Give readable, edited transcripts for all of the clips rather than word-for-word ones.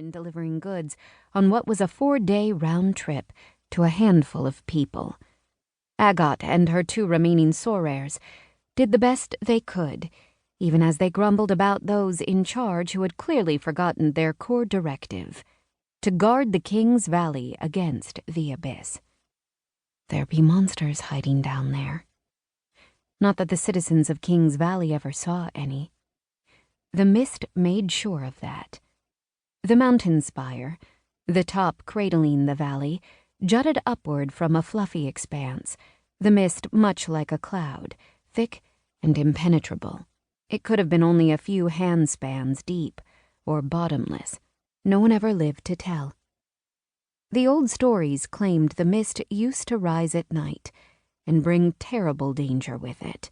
in delivering goods on what was a 4-day round trip to a handful of people. Agathe and her 2 remaining sorères did the best they could, even as they grumbled about those in charge who had clearly forgotten their core directive: to guard the King's Valley against the abyss. There be monsters hiding down there. Not that the citizens of King's Valley ever saw any. The mist made sure of that. The mountain spire, the top cradling the valley, jutted upward from a fluffy expanse, the mist much like a cloud, thick and impenetrable. It could have been only a few handspans deep, or bottomless. No one ever lived to tell. The old stories claimed the mist used to rise at night and bring terrible danger with it.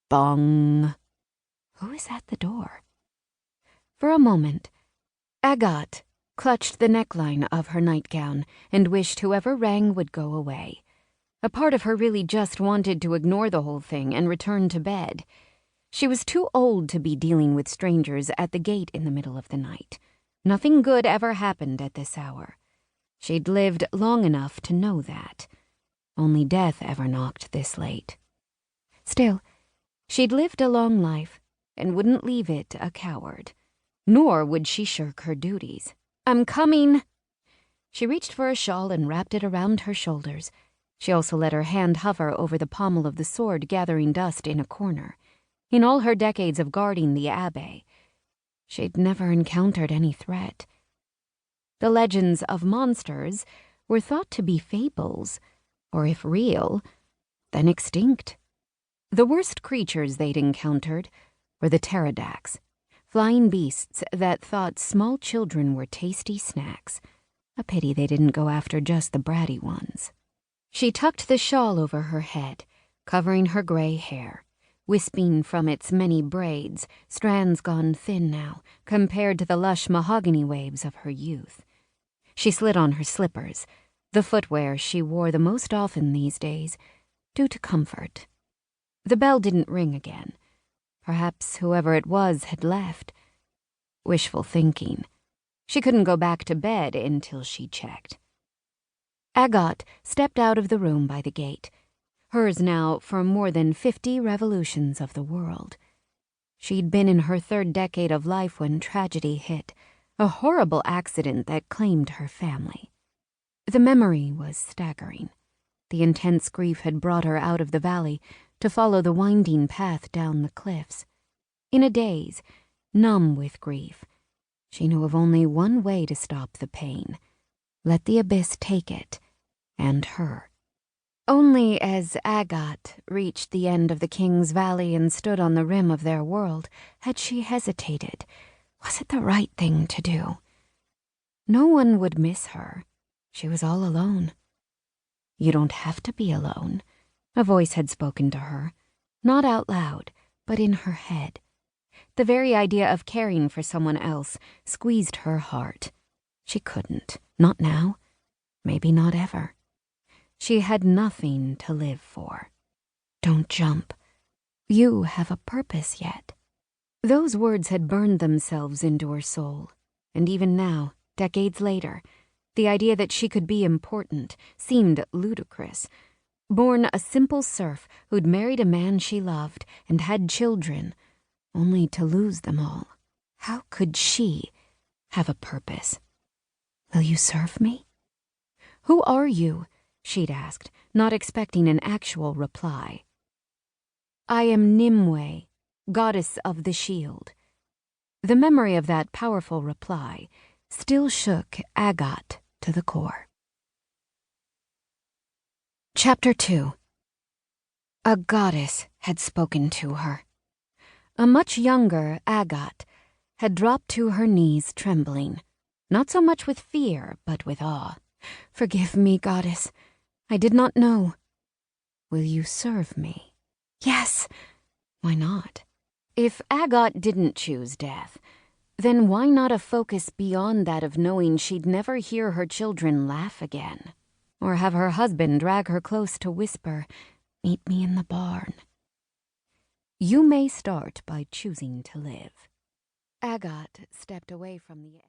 Bong! Who is at the door? For a moment, Agathe clutched the neckline of her nightgown and wished whoever rang would go away. A part of her really just wanted to ignore the whole thing and return to bed. She was too old to be dealing with strangers at the gate in the middle of the night. Nothing good ever happened at this hour. She'd lived long enough to know that. Only death ever knocked this late. Still, she'd lived a long life and wouldn't leave it a coward. Nor would she shirk her duties. "I'm coming." She reached for a shawl and wrapped it around her shoulders. She also let her hand hover over the pommel of the sword, gathering dust in a corner. In all her decades of guarding the Abbey, she'd never encountered any threat. The legends of monsters were thought to be fables, or if real, then extinct. The worst creatures they'd encountered were the pterodactyls, flying beasts that thought small children were tasty snacks. A pity they didn't go after just the bratty ones. She tucked the shawl over her head, covering her gray hair, wisping from its many braids, strands gone thin now, compared to the lush mahogany waves of her youth. She slid on her slippers, the footwear she wore the most often these days, due to comfort. The bell didn't ring again. Perhaps whoever it was had left. Wishful thinking. She couldn't go back to bed until she checked. Agathe stepped out of the room by the gate, hers now for more than 50 revolutions of the world. She'd been in her 3rd decade of life when tragedy hit, a horrible accident that claimed her family. The memory was staggering. The intense grief had brought her out of the valley to follow the winding path down the cliffs. In a daze, numb with grief, she knew of only one way to stop the pain: let the abyss take it, and her. Only as Agathe reached the end of the King's Valley and stood on the rim of their world had she hesitated. Was it the right thing to do? No one would miss her. She was all alone. "You don't have to be alone," a voice had spoken to her, not out loud, but in her head. The very idea of caring for someone else squeezed her heart. She couldn't, not now, maybe not ever. She had nothing to live for. "Don't jump. You have a purpose yet." Those words had burned themselves into her soul, and even now, decades later, the idea that she could be important seemed ludicrous. Born a simple serf who'd married a man she loved and had children, only to lose them all. How could she have a purpose? "Will you serve me?" "Who are you?" she'd asked, not expecting an actual reply. "I am Nimue, goddess of the shield." The memory of that powerful reply still shook Agathe to the core. Chapter 2. A goddess had spoken to her. A much younger Agathe had dropped to her knees trembling, not so much with fear, but with awe. "Forgive me, goddess. I did not know." "Will you serve me?" "Yes." Why not? If Agathe didn't choose death, then why not a focus beyond that of knowing she'd never hear her children laugh again, or have her husband drag her close to whisper, "Meet me in the barn"? You may start by choosing to live. Agathe stepped away from the edge.